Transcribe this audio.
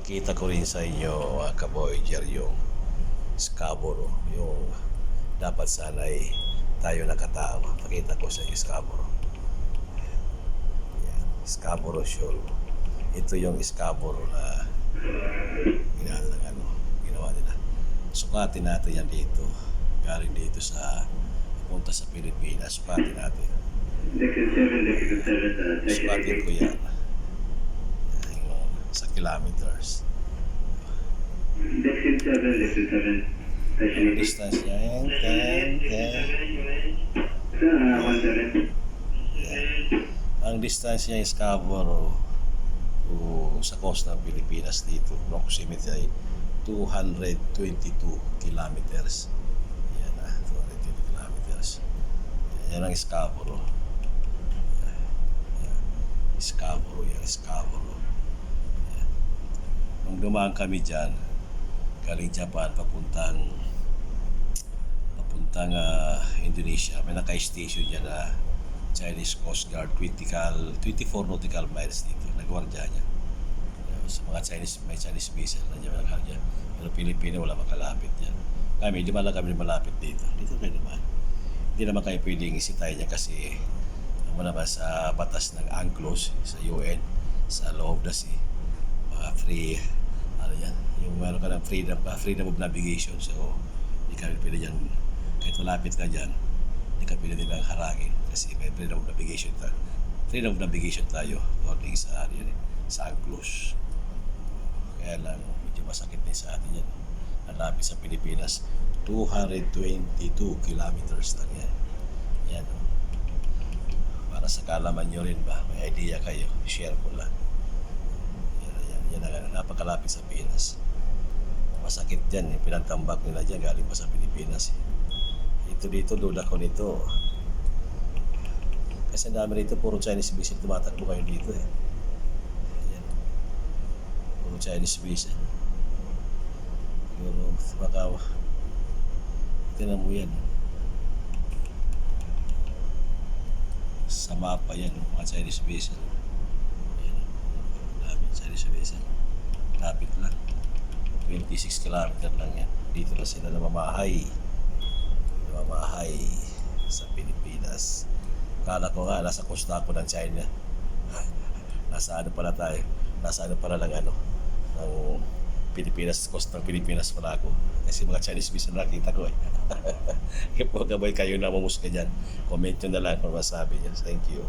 Pakita ko rin sa inyo mga ka-Voyager yung Scarborough, yung dapat sana ay tayo nakatao. Pakita ko sa inyo Scarborough. Yan, Scarborough Shoal. Ito yung Scarborough na ginawa nila. Sukatin natin yan dito. Galing dito sa punta sa Pilipinas. Sukatin natin. Sukatin ko yan. Sa kilometers. Ang distance niya yan, 10. Ang distance niya is Scarborough sa coast ng Pilipinas dito. Proximity ay 222 kilometers. Yan na, 222 kilometers. Yan ang Scarborough. Scarborough, yan, Scarborough. Nung dumaan kami dyan, galing Japan, papuntang Indonesia, may naka-station dyan na Chinese Coast Guard, 24 nautical miles dito, nagwardya niya. Sa mga Chinese, may Chinese vessel na dyan, dyan. Pero Pilipino, wala makalapit dyan. Kami, di man lang kami malapit dito. Dito kayo naman. Hindi naman kayo pwedeng isitay niya kasi naman sa batas ng UNCLOS, sa UN, sa law of the sea, free, yan, yung meron ka ng freedom of navigation. So hindi ka pwede dyan, kahit malapit ka dyan, hindi ka pwede nilang harangin kasi may freedom of navigation tayo according sa UNCLOS. Kaya lang medyo masakit din sa atin yan. Malapit sa Pilipinas, 222 kilometers lang yan. Yan, para sa kalaman nyo rin ba, may idea kayo, share ko lang. Yan na, napakalapit sa Pinas. Masakit dyan, pinagtambak nila dyan, galing pa sa Pilipinas. Dito, duda ko nito. Kasi dami rito, puro Chinese vessel, tumatakbo kayo dito eh. Yan. Puro Chinese vessel. Pero, baka, tinan mo yan. Sa mapa yan, mga Chinese vessel. Chinese vessel. Lapit lang. 26 kilometer lang yan. Dito na sila namamahay sa Pilipinas. Kala ko nga, nasa costa ako ng China. Nasa ano pala tayo? Nasa ano pala ng Pilipinas, coast ng Pilipinas pala ako. Kasi mga Chinese vessel nakita ko eh. Kaya po gabay kayo na mamusga dyan. Comment nyo na lang kung masabi nyo. Thank you.